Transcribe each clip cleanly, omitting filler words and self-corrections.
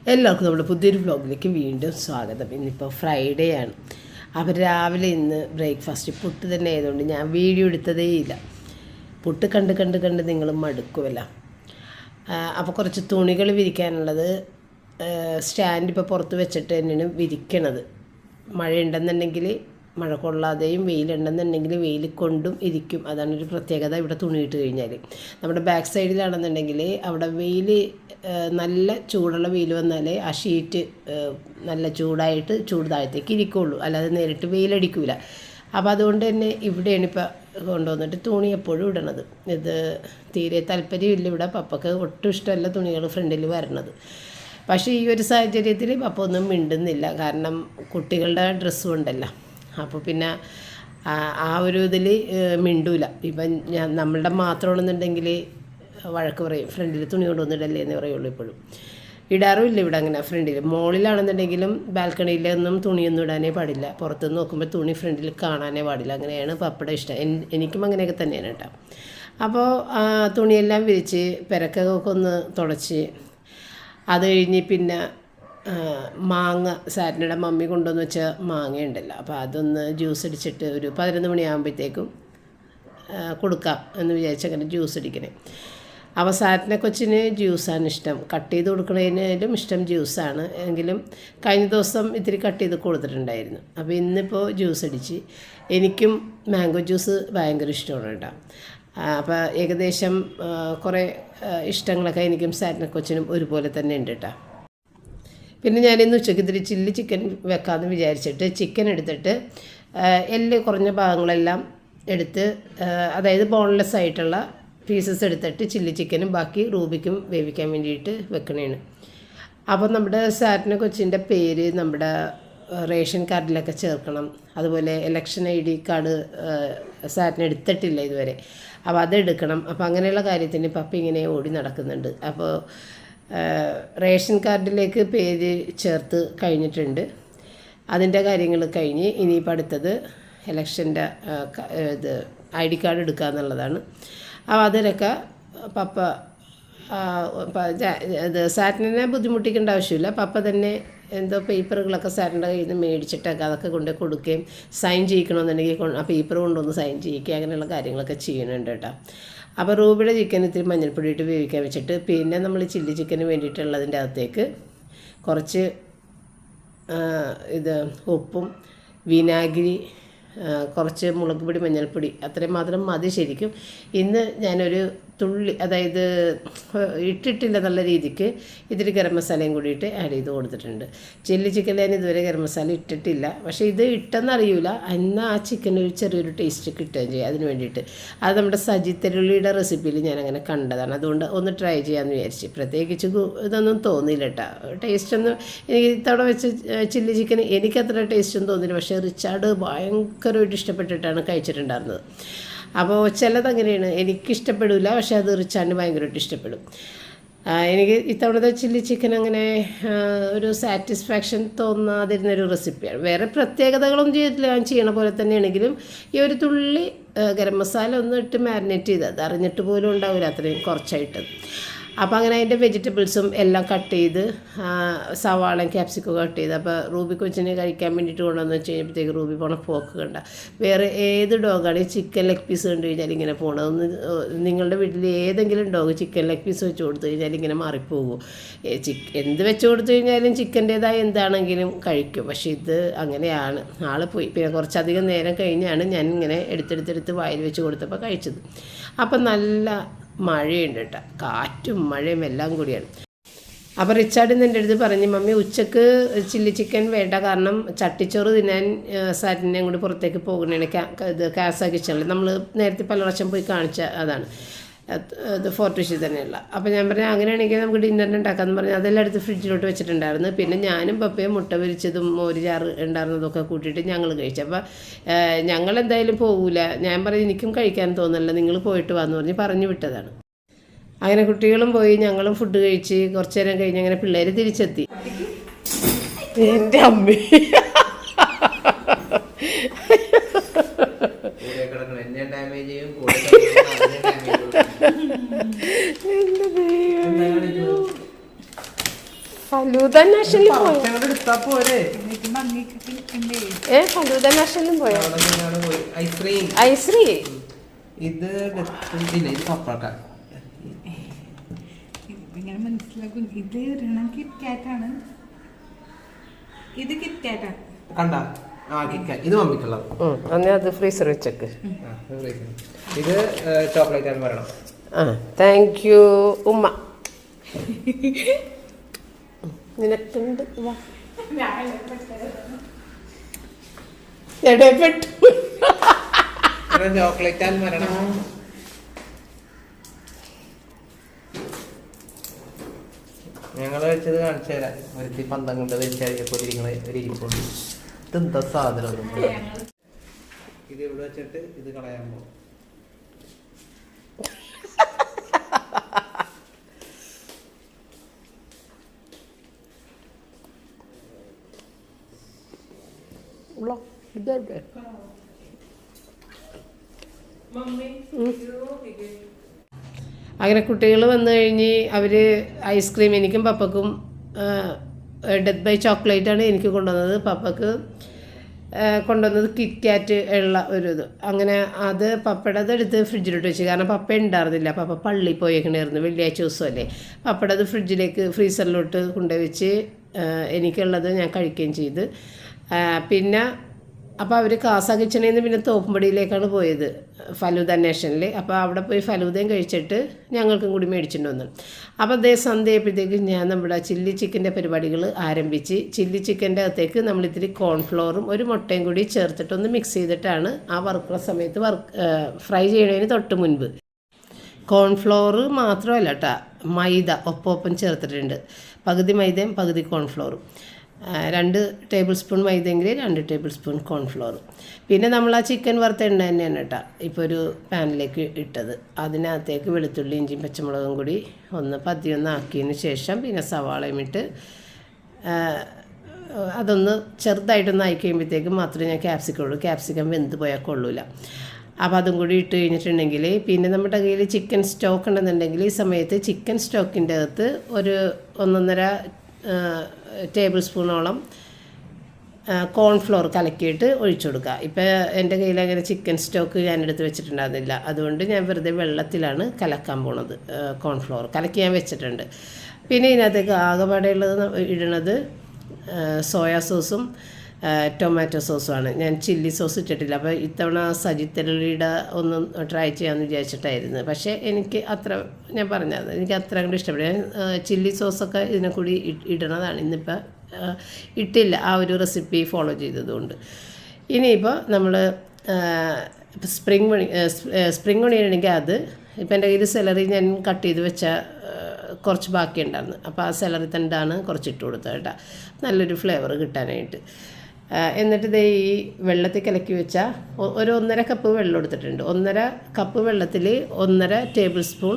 എല്ലാവർക്കും നമ്മുടെ പുതിയൊരു വ്ലോഗിലേക്ക് വീണ്ടും സ്വാഗതം. ഇന്നിപ്പോൾ ഫ്രൈഡേ ആണ്. അപ്പോൾ രാവിലെ ഇന്ന് ബ്രേക്ക്ഫാസ്റ്റ് പുട്ട് തന്നെ ആയതുകൊണ്ട് ഞാൻ വീഡിയോ എടുത്തതേയില്ല. പുട്ട് കണ്ട് നിങ്ങൾ മടുക്കുമല്ല. അപ്പോൾ കുറച്ച് തുണികൾ വിരിക്കാനുള്ളത് സ്റ്റാൻഡ് ഇപ്പോൾ പുറത്ത് വെച്ചിട്ട് തന്നെയാണ് വിരിക്കണത്. മഴയുണ്ടെന്നുണ്ടെങ്കിൽ മഴ കൊള്ളാതെയും വെയിലുണ്ടെന്നുണ്ടെങ്കിൽ വെയിൽ കൊണ്ടും ഇരിക്കും. അതാണ് ഒരു പ്രത്യേകത. ഇവിടെ തുണി ഇട്ട് കഴിഞ്ഞാൽ നമ്മുടെ ബാക്ക് സൈഡിലാണെന്നുണ്ടെങ്കിൽ അവിടെ വെയിൽ നല്ല ചൂടുള്ള വെയിൽ വന്നാലേ ആ ഷീറ്റ് നല്ല ചൂടായിട്ട് ചൂട് താഴത്തേക്ക് ഇരിക്കുള്ളൂ, അല്ലാതെ നേരിട്ട് വെയിലടിക്കില്ല. അപ്പോൾ അതുകൊണ്ട് തന്നെ ഇവിടെയാണ് ഇപ്പോൾ കൊണ്ടുവന്നിട്ട് തുണി എപ്പോഴും ഇടണത്. ഇത് തീരെ താല്പര്യമില്ല. ഇവിടെ പപ്പക്ക് ഒട്ടും ഇഷ്ടമല്ല തുണികൾ ഫ്രണ്ടിൽ വരണത്. പക്ഷേ ഈ ഒരു സാഹചര്യത്തിൽ പപ്പ ഒന്നും മിണ്ടുന്നില്ല. കാരണം കുട്ടികളുടെ ഡ്രസ്സും ഉണ്ടല്ലോ. അപ്പോൾ പിന്നെ ആ ഒരു ഇതിൽ മിണ്ടൂല. ഇപ്പം നമ്മളുടെ മാത്രമാണെന്നുണ്ടെങ്കിൽ വഴക്ക് പറയും, ഫ്രണ്ടിൽ തുണി കൊണ്ടുവന്നിടല്ലേ എന്ന് പറയുള്ളൂ. ഇപ്പോഴും ഇടാറുമില്ല ഇവിടെ അങ്ങനെ ഫ്രണ്ടിൽ. മോളിലാണെന്നുണ്ടെങ്കിലും ബാൽക്കണിയിലൊന്നും തുണിയൊന്നും ഇടാനേ പാടില്ല. പുറത്തുനിന്ന് നോക്കുമ്പോൾ തുണി ഫ്രണ്ടിൽ കാണാനേ പാടില്ല. അങ്ങനെയാണ് പപ്പയുടെ ഇഷ്ടം. എനിക്കും അങ്ങനെയൊക്കെ തന്നെയാണ് കേട്ടോ. അപ്പോൾ തുണിയെല്ലാം വിരിച്ച് പെരക്കൊക്കെ ഒന്ന് തുടച്ച് അത് കഴിഞ്ഞ് പിന്നെ മാങ്ങ സാറ്റിനയുടെ മമ്മി കൊണ്ടുവന്ന് വെച്ച മാങ്ങയുണ്ടല്ലോ, അപ്പോൾ അതൊന്ന് ജ്യൂസ് അടിച്ചിട്ട് ഒരു 11 മണിയാകുമ്പോഴത്തേക്കും കൊടുക്കാം എന്ന് വിചാരിച്ച് അങ്ങനെ ജ്യൂസ് അടിക്കണേ. അപ്പോൾ സാറ്റിനെ കൊച്ചിന് ജ്യൂസാണ് ഇഷ്ടം. കട്ട് ചെയ്ത് കൊടുക്കണതിനും ഇഷ്ടം ജ്യൂസാണ്. എങ്കിലും കഴിഞ്ഞ ദിവസം ഇത്തിരി കട്ട് ചെയ്ത് കൊടുത്തിട്ടുണ്ടായിരുന്നു. അപ്പോൾ ഇന്നിപ്പോൾ ജ്യൂസ് അടിച്ച്. എനിക്കും മാംഗോ ജ്യൂസ് ഭയങ്കര ഇഷ്ടമാണ് കേട്ടോ. അപ്പോൾ ഏകദേശം കുറേ ഇഷ്ടങ്ങളൊക്കെ എനിക്കും സാറ്റിനെ കൊച്ചിനും ഒരുപോലെ തന്നെ ഉണ്ട് കേട്ടോ. പിന്നെ ഞാനിന്ന് ഉച്ചയ്ക്ക് ഇത്തിരി ചില്ലി ചിക്കൻ വെക്കാമെന്ന് വിചാരിച്ചിട്ട് ചിക്കൻ എടുത്തിട്ട് എല്ല് കുറഞ്ഞ ഭാഗങ്ങളെല്ലാം എടുത്ത്, അതായത് ബോൺലെസ് ആയിട്ടുള്ള പീസസ് എടുത്തിട്ട് ചില്ലി ചിക്കനും ബാക്കി റൂബിക്കും വേവിക്കാൻ വേണ്ടിയിട്ട് വെക്കണേണ്. അപ്പോൾ നമ്മുടെ സാറ്റിനെ കൊച്ചിൻ്റെ പേര് നമ്മുടെ റേഷൻ കാർഡിലൊക്കെ ചേർക്കണം. അതുപോലെ ഇലക്ഷൻ ID കാർഡ് സാറ്റിന് എടുത്തിട്ടില്ല ഇതുവരെ. അപ്പോൾ അതെടുക്കണം. അപ്പോൾ അങ്ങനെയുള്ള കാര്യത്തിന് പപ്പ ഇങ്ങനെ ഓടി നടക്കുന്നുണ്ട്. അപ്പോൾ റേഷൻ കാർഡിലേക്ക് പേര് ചേർത്ത് കഴിഞ്ഞിട്ടുണ്ട്. അതിൻ്റെ കാര്യങ്ങൾ കഴിഞ്ഞ് ഇനിയിപ്പോൾ അടുത്തത് ഇലക്ഷൻ്റെ ഇത് ID കാർഡ് എടുക്കുക എന്നുള്ളതാണ്. അപ്പോൾ അതിനൊക്കെ പപ്പ ഇത് സാറ്റിനെ ബുദ്ധിമുട്ടിക്കേണ്ട ആവശ്യമില്ല. പപ്പ തന്നെ എന്തോ പേപ്പറുകളൊക്കെ സാറിൻ്റെ കയ്യിൽ നിന്ന് മേടിച്ചിട്ടൊക്കെ അതൊക്കെ കൊണ്ട് കൊടുക്കുകയും സൈൻ ചെയ്യിക്കണമെന്നുണ്ടെങ്കിൽ ആ പേപ്പർ കൊണ്ടൊന്ന് സൈൻ ചെയ്യിക്കുക, അങ്ങനെയുള്ള കാര്യങ്ങളൊക്കെ ചെയ്യുന്നുണ്ട് കേട്ടോ. അപ്പോൾ റൂബിയുടെ ചിക്കൻ ഇത്തിരി മഞ്ഞൾപ്പൊടി ഇട്ട് വേവിക്കാൻ വെച്ചിട്ട് പിന്നെ നമ്മൾ ചില്ലി ചിക്കന് വേണ്ടിയിട്ടുള്ളതിൻ്റെ അകത്തേക്ക് കുറച്ച് ഇത് ഉപ്പും വിനാഗിരി, കുറച്ച് മുളക് പൊടി, മഞ്ഞൾപ്പൊടി, അത്രയും മാത്രം മതി ശരിക്കും. ഇന്ന് ഞാനൊരു തുള്ളി, അതായത് ഇട്ടിട്ടില്ല നല്ല രീതിക്ക് ഇത്തിരി ഗരം മസാലയും കൂടിയിട്ട് ആഡ് ചെയ്ത് കൊടുത്തിട്ടുണ്ട്. ചില്ലി ചിക്കനിൽ ഞാൻ ഇതുവരെ ഗരം മസാല ഇട്ടിട്ടില്ല. പക്ഷേ ഇത് ഇട്ടെന്നറിയില്ല, എന്നാൽ ആ ചിക്കനൊരു ചെറിയൊരു ടേസ്റ്റ് കിട്ടുകയും ചെയ്യും. അതിന് വേണ്ടിയിട്ട് അത് നമ്മുടെ സജിത്തരുള്ളിയുടെ റെസിപ്പിയിൽ ഞാനങ്ങനെ കണ്ടതാണ്. അതുകൊണ്ട് ഒന്ന് ട്രൈ ചെയ്യാമെന്ന് വിചാരിച്ച്. പ്രത്യേകിച്ച് ഇതൊന്നും തോന്നിയില്ല കേട്ടോ. ടേസ്റ്റൊന്നും എനിക്ക് ഇത്തവണ വെച്ച ചില്ലി ചിക്കൻ എനിക്കത്ര ടേസ്റ്റൊന്നും തോന്നിയില്ല. പക്ഷേ റിച്ചാർഡ് ഭയങ്കരമായിട്ട് ഇഷ്ടപ്പെട്ടിട്ടാണ് കഴിച്ചിട്ടുണ്ടായിരുന്നത്. അപ്പോൾ ചിലതങ്ങനെയാണ്, എനിക്കിഷ്ടപ്പെടില്ല, പക്ഷേ അത് റിച്ചാർഡിന് ഭയങ്കരമായിട്ട് ഇഷ്ടപ്പെടും. എനിക്ക് ഇത്തവണത്തെ ചില്ലി ചിക്കൻ അങ്ങനെ ഒരു സാറ്റിസ്ഫാക്ഷൻ തോന്നാതിരുന്നൊരു റെസിപ്പിയാണ്. വേറെ പ്രത്യേകതകളൊന്നും ചെയ്തിട്ടില്ല, ഞാൻ ചെയ്യണ പോലെ തന്നെയാണെങ്കിലും ഈ ഒരു തുള്ളി ഗരം മസാല ഒന്ന് ഇട്ട് മാരിനേറ്റ് ചെയ്ത് അത് അറിഞ്ഞിട്ട് പോലും ഉണ്ടാവില്ല, അത്രയും കുറച്ചായിട്ട്. അപ്പോൾ അങ്ങനെ അതിൻ്റെ വെജിറ്റബിൾസും എല്ലാം കട്ട് ചെയ്ത് സവാളയും ക്യാപ്സിക്കും കട്ട് ചെയ്ത്. അപ്പോൾ റൂബി കൊച്ചിനെ കഴിക്കാൻ വേണ്ടിയിട്ട് കൊണ്ടുവന്ന് വെച്ച് കഴിഞ്ഞപ്പോഴത്തേക്ക് റൂബി പോണ പോക്ക് കണ്ട. വേറെ ഏത് ഡോഗാണ് ഈ ചിക്കൻ ലെഗ് പീസ് കണ്ടു കഴിഞ്ഞാൽ ഇങ്ങനെ പോകണം. ഒന്ന് നിങ്ങളുടെ വീട്ടിൽ ഏതെങ്കിലും ഡോഗ് ചിക്കൻ ലെഗ് പീസ് വെച്ച് കൊടുത്തു കഴിഞ്ഞാൽ ഇങ്ങനെ മാറിപ്പോകും. എന്ത് വെച്ച് കൊടുത്തു കഴിഞ്ഞാലും ചിക്കൻ്റേതായ എന്താണെങ്കിലും കഴിക്കും. പക്ഷേ ഇത് അങ്ങനെയാണ്. ആൾ പോയി. പിന്നെ കുറച്ചധികം നേരം കഴിഞ്ഞാണ് ഞാൻ ഇങ്ങനെ എടുത്തെടുത്ത് വായിൽ വെച്ച് കൊടുത്തപ്പോൾ കഴിച്ചത്. അപ്പം നല്ല മഴയുണ്ട് കേട്ടോ, കാറ്റും മഴയും എല്ലാം കൂടിയാണ്. അപ്പോൾ റിച്ചാർഡ് എൻ്റെ അടുത്ത് പറഞ്ഞ്, മമ്മി ഉച്ചക്ക് ചില്ലി ചിക്കൻ വേണ്ട, കാരണം ചട്ടിച്ചോറ് തിന്നാൻ സാറ്റിനെ കൂടി പുറത്തേക്ക് പോകണേണ്. ഇത് കാസ കിച്ചണിൽ നമ്മൾ നേരത്തെ പല പ്രാവശ്യം പോയി കാണിച്ച അതാണ്, ഇത് ഫോർട്ടിഷി തന്നെയുള്ള. അപ്പോൾ ഞാൻ പറഞ്ഞു അങ്ങനെയാണെങ്കിൽ നമുക്ക് ഡിന്നറിന് ഉണ്ടാക്കാമെന്ന് പറഞ്ഞാൽ അതെല്ലാം എടുത്ത് ഫ്രിഡ്ജിലോട്ട് വെച്ചിട്ടുണ്ടായിരുന്നു. പിന്നെ ഞാനും പപ്പയും മുട്ട പൊരിച്ചതും മോര് ചാറ് ഉണ്ടായിരുന്നതൊക്കെ കൂട്ടിയിട്ട് ഞങ്ങൾ കഴിച്ചു. അപ്പോൾ ഞങ്ങളെന്തായാലും പോകില്ല. ഞാൻ പറഞ്ഞു എനിക്കും കഴിക്കാൻ തോന്നില്ല, നിങ്ങൾ പോയിട്ട് വന്ന് പറഞ്ഞു വിട്ടതാണ്. അങ്ങനെ കുട്ടികളും പോയി, ഞങ്ങളും ഫുഡ് കഴിച്ച് കുറച്ച് നേരം കഴിഞ്ഞ് അങ്ങനെ പിള്ളേർ തിരിച്ചെത്തി. എൻ്റെ അമ്മ ഫലൂദ നാഷണലിൽ പോയോ? ഫലൂദ നാഷണലിൽ പോയോ? ഐസ്രീ ഇത് മനസ്സിലാക്കും. ഇത് കിറ്റ്കാറ്റാണ്. ഇത് കിറ്റ്കാറ്റാണ്. കണ്ട ഇത് മമ്മിക്കുള്ളത്. അത് ഫ്രീസർ വെച്ചേക്ക്. ഇത് ചോക്ലേറ്റ് ആണ് പറയണം. താങ്ക് യു ഉമ്മ. നിനക്കുണ്ട് ചോക്ലേറ്റ് ആണ് പറയണം. ഞങ്ങൾ വെച്ചത് കാണിച്ചു തരാം. ഒരു പന്തം കൊണ്ട് വെച്ചാൽ ഇരിപ്പുണ്ട്. ഇതെന്താ സാധനം? ഇത് ഇവിടെ വെച്ചിട്ട് ഇത് കളയാൻ പോകും. അങ്ങനെ കുട്ടികൾ വന്നു കഴിഞ്ഞ് അവർ ഐസ്ക്രീം, എനിക്കും പപ്പക്കും ഡെത്ത് ബൈ ചോക്ലേറ്റാണ് എനിക്ക് കൊണ്ടുവന്നത്. പപ്പക്ക് കൊണ്ടുവന്നത് കിറ്റ്കാറ്റ് ഉള്ള ഒരു ഇത്. അങ്ങനെ അത് പപ്പടത് എടുത്ത് ഫ്രിഡ്ജിലിട്ട് വെച്ച്. കാരണം പപ്പ ഉണ്ടായിരുന്നില്ല, പപ്പ പള്ളിയിൽ പോയേക്കണായിരുന്നു, വെള്ളിയാഴ്ച ദിവസമല്ലേ. പപ്പടത് ഫ്രിഡ്ജിലേക്ക് ഫ്രീസറിലോട്ട് കൊണ്ടുപോയി വെച്ച് എനിക്കുള്ളത് ഞാൻ കഴിക്കുകയും ചെയ്ത്. പിന്നെ അപ്പോൾ അവർ കാസ കിച്ചണിൽ നിന്ന് പിന്നെ തോപ്പുംപടിയിലേക്കാണ് പോയത്, ഫലൂദ നാഷണലിൽ. അപ്പോൾ അവിടെ പോയി ഫലൂദയും കഴിച്ചിട്ട് ഞങ്ങൾക്കും കൂടി മേടിച്ചിട്ട് വന്നു. അപ്പോൾ അതേ സന്ധ്യയപ്പോഴത്തേക്ക് ഞാൻ നമ്മുടെ ചില്ലി ചിക്കൻ്റെ പരിപാടികൾ ആരംഭിച്ച്. ചില്ലി ചിക്കൻ്റെ അകത്തേക്ക് നമ്മളിത്തിരി കോൺഫ്ലോറും ഒരു മുട്ടയും കൂടി ചേർത്തിട്ടൊന്ന് മിക്സ് ചെയ്തിട്ടാണ് ആ വറുക്കുന്ന സമയത്ത് ഫ്രൈ ചെയ്യണതിന് തൊട്ട് മുൻപ്. കോൺഫ്ലോർ മാത്രമല്ല കേട്ടോ, മൈദ ഒപ്പം ചേർത്തിട്ടുണ്ട്. പകുതി മൈദയും പകുതി കോൺഫ്ലോറും. 2 ടേബിൾ സ്പൂൺ മൈദയെങ്കിൽ 2 ടേബിൾ സ്പൂൺ കോൺഫ്ലോർ. പിന്നെ നമ്മൾ ആ ചിക്കൻ വറുത്ത എണ്ണ തന്നെയാണ് കേട്ടോ ഇപ്പോൾ ഒരു പാനിലേക്ക് ഇട്ടത്. അതിനകത്തേക്ക് വെളുത്തുള്ളി, ഇഞ്ചിയും പച്ചമുളകും കൂടി പതിയൊന്ന് ആക്കിയതിന് ശേഷം പിന്നെ സവാളയും ഇട്ട് അതൊന്ന് ചെറുതായിട്ടൊന്ന് ആയി കഴിയുമ്പോഴത്തേക്കും മാത്രമേ ഞാൻ ക്യാപ്സിക്കം ഉള്ളൂ. ക്യാപ്സിക്കം വെന്ത് പോയാൽ കൊള്ളൂല. അപ്പോൾ അതും കൂടി ഇട്ട് കഴിഞ്ഞിട്ടുണ്ടെങ്കിൽ പിന്നെ നമ്മുടെ കയ്യിൽ ചിക്കൻ സ്റ്റോക്ക് ഉണ്ടെന്നുണ്ടെങ്കിൽ ഈ സമയത്ത് ചിക്കൻ സ്റ്റോക്കിൻ്റെ അകത്ത് ഒരു 1.5 ടേബിൾ സ്പൂണോളം കോൺഫ്ലോർ കലക്കിയിട്ട് ഒഴിച്ചു കൊടുക്കുക. ഇപ്പോൾ എൻ്റെ കയ്യിൽ അങ്ങനെ ചിക്കൻ സ്റ്റോക്ക് ഞാനെടുത്ത് വെച്ചിട്ടുണ്ടായിരുന്നില്ല, അതുകൊണ്ട് ഞാൻ വെറുതെ വെള്ളത്തിലാണ് കലക്കാൻ പോണത്. കോൺഫ്ലോർ കലക്കി ഞാൻ വെച്ചിട്ടുണ്ട്. പിന്നെ ഇതിനകത്തേക്ക് ആകെപ്പാടെയുള്ളത് ഇടുന്നത് സോയാ സോസും ടൊമാറ്റോ സോസുമാണ്. ഞാൻ ചില്ലി സോസ് ഇട്ടിട്ടില്ല. അപ്പോൾ ഇത്തവണ സജിത്തലിയുടെ ഒന്നും ട്രൈ ചെയ്യാമെന്ന് വിചാരിച്ചിട്ടായിരുന്നു. പക്ഷേ എനിക്ക് അത്ര, ഞാൻ പറഞ്ഞത് എനിക്ക് അത്ര കണ്ട് ഇഷ്ടപ്പെട്ടു. ചില്ലി സോസൊക്കെ ഇതിനെ കൂടി ഇടണതാണ്. ഇന്നിപ്പോൾ ഇട്ടില്ല, ആ ഒരു റെസിപ്പി ഫോളോ ചെയ്തതുകൊണ്ട്. ഇനിയിപ്പോൾ നമ്മൾ സ്പ്രിംഗ് ഒണിയനാണെങ്കിൽ അത് ഇപ്പം എൻ്റെ കയ്യിൽ സെലറി ഞാൻ കട്ട് ചെയ്ത് വെച്ച കുറച്ച് ബാക്കിയുണ്ടായിരുന്നു. അപ്പോൾ ആ സെലറി തണ്ടാണ് കുറച്ച് ഇട്ട് കൊടുത്തത് കേട്ടോ, നല്ലൊരു ഫ്ലേവർ കിട്ടാനായിട്ട്. എന്നിട്ട് ഇതേ ഈ വെള്ളത്തിൽ കലക്കി വെച്ചാൽ ഒരു 1.5 കപ്പ് വെള്ളം എടുത്തിട്ടുണ്ട്. 1.5 കപ്പ് വെള്ളത്തിൽ 1.5 ടേബിൾ സ്പൂൺ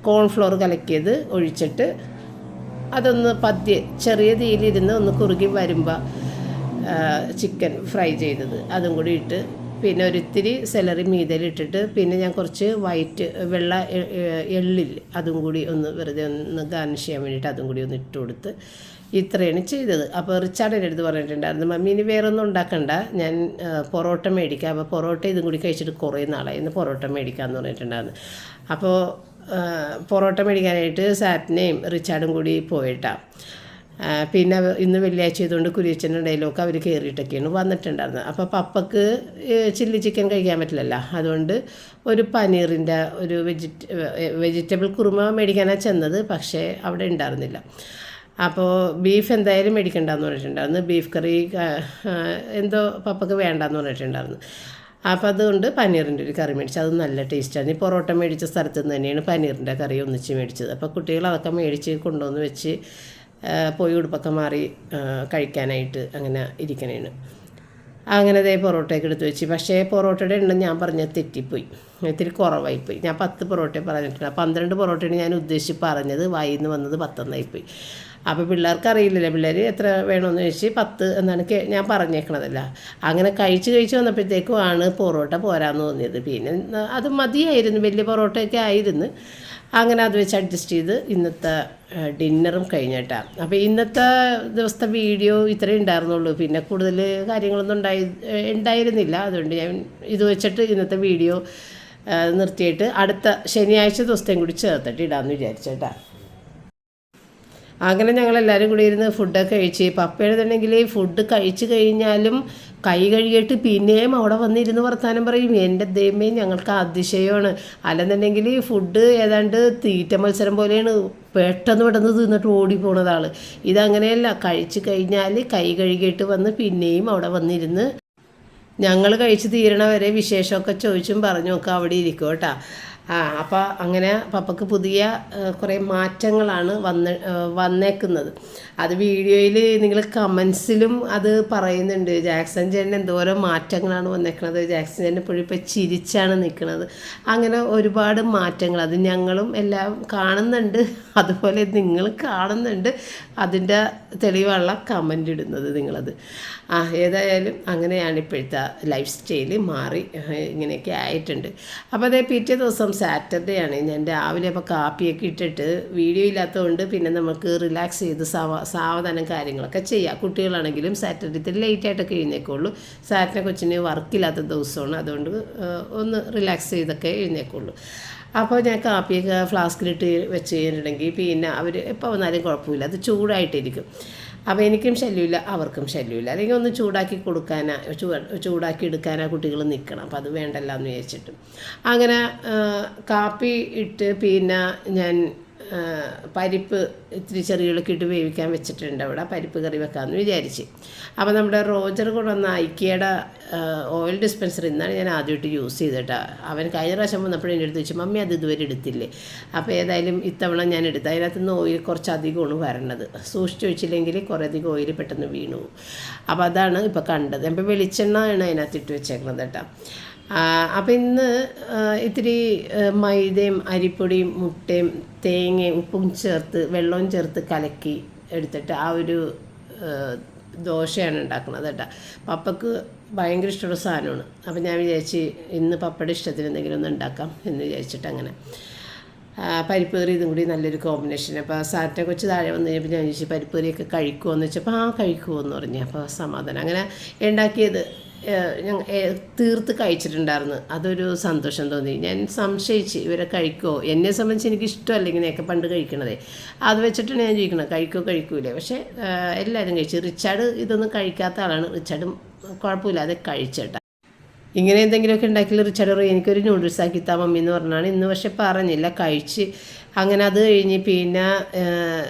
കോൺഫ്ലോർ കലക്കിയത് ഒഴിച്ചിട്ട് അതൊന്ന് പതിയെ ചെറിയ തീയിലിരുന്ന് ഒന്ന് കുറുകി വരുമ്പോൾ ചിക്കൻ ഫ്രൈ ചെയ്തത് അതും കൂടി ഇട്ട്, പിന്നെ ഒരിത്തിരി സെലറി മീതയിലിട്ടിട്ട്, പിന്നെ ഞാൻ കുറച്ച് വെള്ള എള്ളിൽ അതും കൂടി ഒന്ന് വെറുതെ ഒന്ന് ഗാർണിഷ് ചെയ്യാൻ വേണ്ടിയിട്ട് അതും കൂടി ഒന്ന് ഇട്ട് കൊടുത്ത് ഇത്രയാണ് ചെയ്തത്. അപ്പോൾ റിച്ചാർഡ് എൻ്റെ അടുത്ത് പറഞ്ഞിട്ടുണ്ടായിരുന്നു, മമ്മി ഇനി വേറെ ഒന്നും ഉണ്ടാക്കണ്ട, ഞാൻ പൊറോട്ട മേടിക്കാം. അപ്പോൾ പൊറോട്ട ഇതും കൂടി കഴിച്ചിട്ട് കുറേ നാളായി, ഇന്ന് പൊറോട്ട മേടിക്കാമെന്ന് പറഞ്ഞിട്ടുണ്ടായിരുന്നു. അപ്പോൾ പൊറോട്ട മേടിക്കാനായിട്ട് സാറ്റിനെയും റിച്ചാർഡും കൂടി പോയിട്ടാണ്. പിന്നെ ഇന്ന് വെള്ളിയാഴ്ച ചെയ്തുകൊണ്ട് കുരിയച്ചൻ്റെ ഇടയിലൊക്കെ അവർ കയറിയിട്ടൊക്കെയാണ് വന്നിട്ടുണ്ടായിരുന്നത്. അപ്പോൾ പപ്പക്ക് ചില്ലി ചിക്കൻ കഴിക്കാൻ പറ്റില്ലല്ലോ, അതുകൊണ്ട് ഒരു പനീറിൻ്റെ ഒരു വെജിറ്റബിൾ കുറുമ മേടിക്കാനാണ് ചെന്നത്. പക്ഷേ അവിടെ ഉണ്ടായിരുന്നില്ല. അപ്പോൾ ബീഫ് എന്തായാലും മേടിക്കണ്ടെന്ന് പറഞ്ഞിട്ടുണ്ടായിരുന്നു. ബീഫ് കറി എന്തോ പപ്പക്ക് വേണ്ടെന്ന് പറഞ്ഞിട്ടുണ്ടായിരുന്നു. അപ്പോൾ അതുകൊണ്ട് പനീറിൻ്റെ ഒരു കറി മേടിച്ചു. അത് നല്ല ടേസ്റ്റാണ്. ഈ പൊറോട്ട മേടിച്ച സ്ഥലത്ത് നിന്ന് തന്നെയാണ് പനീറിൻ്റെ കറി ഒന്നിച്ച് മേടിച്ചത്. അപ്പോൾ കുട്ടികൾ അതൊക്കെ മേടിച്ച് കൊണ്ടുവന്ന് വെച്ച് പോയി ഉടുപ്പൊക്കെ മാറി കഴിക്കാനായിട്ട് അങ്ങനെ ഇരിക്കണേണ്. അങ്ങനെ അതേ പൊറോട്ടയൊക്കെ എടുത്ത് വെച്ച്. പക്ഷേ പൊറോട്ടയുടെ എണ്ണം ഞാൻ പറഞ്ഞത് തെറ്റിപ്പോയി, ഇത്തിരി കുറവായിപ്പോയി. ഞാൻ 10 പൊറോട്ട പറഞ്ഞിട്ടുണ്ട്. 12 പൊറോട്ടയാണ് ഞാൻ ഉദ്ദേശിച്ച് പറഞ്ഞത്, വായിൽ നിന്ന് വന്നത് 10 അപ്പോൾ പിള്ളേർക്ക് അറിയില്ലല്ലോ, പിള്ളേർ എത്ര വേണമെന്ന് ചോദിച്ച് 10 എന്നാണ് ഞാൻ പറഞ്ഞേക്കണതല്ല. അങ്ങനെ കഴിച്ച് വന്നപ്പോഴത്തേക്കും ആണ് പൊറോട്ട പോരാന്ന് തോന്നിയത്. പിന്നെ അത് മതിയായിരുന്നു, വലിയ പൊറോട്ടയൊക്കെ ആയിരുന്നു. അങ്ങനെ അത് വെച്ച് അഡ്ജസ്റ്റ് ചെയ്ത് ഇന്നത്തെ ഡിന്നറും കഴിഞ്ഞിട്ടാണ്. അപ്പോൾ ഇന്നത്തെ ദിവസത്തെ വീഡിയോ ഇത്രയും ഉണ്ടായിരുന്നുള്ളൂ. പിന്നെ കൂടുതൽ കാര്യങ്ങളൊന്നും ഉണ്ടായിരുന്നില്ല. അതുകൊണ്ട് ഞാൻ ഇത് വെച്ചിട്ട് ഇന്നത്തെ വീഡിയോ നിർത്തിയിട്ട് അടുത്ത ശനിയാഴ്ച ദിവസത്തെയും കൂടി ചേർത്തിട്ട് ഇടാമെന്ന് വിചാരിച്ചേട്ടാ. അങ്ങനെ ഞങ്ങളെല്ലാവരും കൂടി ഇരുന്ന് ഫുഡൊക്കെ കഴിച്ച്, പപ്പയെഴുതുണ്ടെങ്കിൽ ഫുഡ് കഴിച്ച് കഴിഞ്ഞാലും കൈ കഴുകിയിട്ട് പിന്നെയും അവിടെ വന്നിരുന്ന് വർത്താനം പറയും. എൻ്റെ ദൈവമേ, ഞങ്ങൾക്ക് അതിശയമാണ്. അല്ലെന്നുണ്ടെങ്കിൽ ഫുഡ് ഏതാണ്ട് തീറ്റ മത്സരം പോലെയാണ്, പെട്ടെന്ന് പെട്ടെന്ന് തിന്നിട്ട് ഓടിപ്പോണത് ആൾ. ഇതങ്ങനെയല്ല, കഴിച്ച് കഴിഞ്ഞാൽ കൈ കഴുകിയിട്ട് വന്ന് പിന്നെയും അവിടെ വന്നിരുന്ന് ഞങ്ങൾ കഴിച്ച് തീരണ വരെ വിശേഷമൊക്കെ ചോദിച്ചും പറഞ്ഞുമൊക്കെ അവിടെ ഇരിക്കും കേട്ടോ. അപ്പോൾ അങ്ങനെ പപ്പക്ക് പുതിയ കുറേ മാറ്റങ്ങളാണ് വന്നേക്കുന്നത്. അത് വീഡിയോയിൽ നിങ്ങൾ കമൻസിലും അത് പറയുന്നുണ്ട്. ജാക്സൺ ചേട്ടൻ എന്തോരം മാറ്റങ്ങളാണ് വന്നേക്കുന്നത്, ജാക്സൺ ചേട്ടൻ ഇപ്പോഴും ഇപ്പോൾ ചിരിച്ചാണ് നിൽക്കുന്നത്. അങ്ങനെ ഒരുപാട് മാറ്റങ്ങൾ അത് ഞങ്ങളും എല്ലാം കാണുന്നുണ്ട്, അതുപോലെ നിങ്ങൾ കാണുന്നുണ്ട്. അതിൻ്റെ തെളിവുള്ള കമൻ്റ് ഇടുന്നത് നിങ്ങളത്. ഏതായാലും അങ്ങനെയാണ് ഇപ്പോഴത്തെ ലൈഫ് സ്റ്റൈല് മാറി ഇങ്ങനെയൊക്കെ ആയിട്ടുണ്ട്. അപ്പോൾ അതേ പിറ്റേ ദിവസം സാറ്റർഡേ ആണ്. ഞാൻ രാവിലെ അപ്പോൾ കാപ്പിയൊക്കെ ഇട്ടിട്ട് വീഡിയോ ഇല്ലാത്തതുകൊണ്ട് പിന്നെ നമുക്ക് റിലാക്സ് ചെയ്ത് സാവധാനം കാര്യങ്ങളൊക്കെ ചെയ്യാം. കുട്ടികളാണെങ്കിലും സാറ്റർഡേ ഇത്തിരി ലേറ്റായിട്ടൊക്കെ എഴുന്നേക്കുള്ളൂ. സാറ്റർഡേ കൊച്ചിന് വർക്കില്ലാത്ത ദിവസമാണ്, അതുകൊണ്ട് ഒന്ന് റിലാക്സ് ചെയ്തൊക്കെ എഴുന്നേക്കുള്ളൂ. അപ്പോൾ ഞാൻ കാപ്പിയൊക്കെ ഫ്ലാസ്കിലിട്ട് വെച്ച് കഴിഞ്ഞിട്ടുണ്ടെങ്കിൽ പിന്നെ അവർ എപ്പോൾ വന്നാലും കുഴപ്പമില്ല, അത് ചൂടായിട്ടിരിക്കും. അപ്പോൾ എനിക്കും ശല്യമില്ല, അവർക്കും ശല്യമില്ല. അല്ലെങ്കിൽ ഒന്ന് ചൂടാക്കി എടുക്കാനാ കുട്ടികൾ നിൽക്കണം. അപ്പോൾ അത് വേണ്ടല്ലോ എന്ന് വിചാരിച്ചിട്ട് അങ്ങനെ കാപ്പി ഇട്ട് പിന്നെ ഞാൻ പരിപ്പ് ഇത്തിരി ചെറിയുള്ളൊക്കെ ഇട്ട് വേവിക്കാൻ വെച്ചിട്ടുണ്ട്. അവിടെ പരിപ്പ് കറി വെക്കാമെന്ന് വിചാരിച്ച്. അപ്പോൾ നമ്മുടെ റോജർ കൊണ്ടുവന്ന ഐക്കിയുടെ ഓയിൽ ഡിസ്പെൻസർ ഇന്നാണ് ഞാൻ ആദ്യമായിട്ട് യൂസ് ചെയ്തിട്ടാ. അവൻ കഴിഞ്ഞ പ്രാവശ്യം വന്നപ്പോഴും എൻ്റെ അടുത്ത് വെച്ചു, മമ്മി അത് ഇതുവരെ എടുത്തില്ലേ? അപ്പോൾ ഏതായാലും ഇത്തവണ ഞാൻ എടുത്തു. അതിനകത്ത് നിന്ന് ഓയിൽ കുറച്ചധികമാണ് വരണത്. സൂക്ഷിച്ച് വെച്ചില്ലെങ്കിൽ കുറേ അധികം ഓയിൽ പെട്ടെന്ന് വീണു. അപ്പോൾ അതാണ് ഇപ്പോൾ കണ്ടത്. അപ്പോൾ വെളിച്ചെണ്ണയാണ് അതിനകത്ത് ഇട്ട് വെച്ചേക്കുന്നത് കേട്ടോ. അപ്പം ഇന്ന് ഇത്തിരി മൈദയും അരിപ്പൊടിയും മുട്ടയും തേങ്ങയും ഉപ്പും ചേർത്ത് വെള്ളവും ചേർത്ത് കലക്കി എടുത്തിട്ട് ആ ഒരു ദോശയാണ് ഉണ്ടാക്കുന്നത് കേട്ടോ. പപ്പക്ക് ഭയങ്കര ഇഷ്ടമുള്ള സാധനമാണ്. അപ്പം ഞാൻ വിചാരിച്ച് ഇന്ന് പപ്പയുടെ ഇഷ്ടത്തിന് എന്തെങ്കിലും ഒന്ന് ഉണ്ടാക്കാം എന്ന് വിചാരിച്ചിട്ട് അങ്ങനെ പരിപ്പ് കറി ഇതും കൂടി നല്ലൊരു കോമ്പിനേഷൻ. അപ്പോൾ സാറ്റ കൊച്ച് താഴെ വന്നു കഴിഞ്ഞപ്പോൾ ഞാൻ ചോദിച്ചു പരിപ്പ് കറിയൊക്കെ കഴിക്കുമോ എന്ന് വെച്ചപ്പോൾ കഴിക്കുമോ എന്ന് പറഞ്ഞു. അപ്പോൾ സമാധാനം. അങ്ങനെ ഉണ്ടാക്കിയത് തീർത്ത് കഴിച്ചിട്ടുണ്ടായിരുന്നു. അതൊരു സന്തോഷം തോന്നി. ഞാൻ സംശയിച്ച് ഇവരെ കഴിക്കുമോ. എന്നെ സംബന്ധിച്ച് എനിക്ക് ഇഷ്ടമല്ല ഇങ്ങനെയൊക്കെ പണ്ട് കഴിക്കണതേ. അത് വെച്ചിട്ടാണ് ഞാൻ ചോദിക്കണത് കഴിക്കൂലേ. പക്ഷേ എല്ലാവരും കഴിച്ചു. റിച്ചാർഡ് ഇതൊന്നും കഴിക്കാത്ത ആളാണ്. റിച്ചാർഡും കുഴപ്പമില്ലാതെ കഴിച്ചേട്ടാ. ഇങ്ങനെ എന്തെങ്കിലുമൊക്കെ ഉണ്ടാക്കിയാൽ റിച്ചാർഡ് പറയും എനിക്കൊരു നൂഡിൽസ് ആക്കി താ മമ്മി എന്ന് പറഞ്ഞാണ്. ഇന്ന് പക്ഷെ പറഞ്ഞില്ല, കഴിച്ച്. അങ്ങനെ അത് കഴിഞ്ഞ് പിന്നെ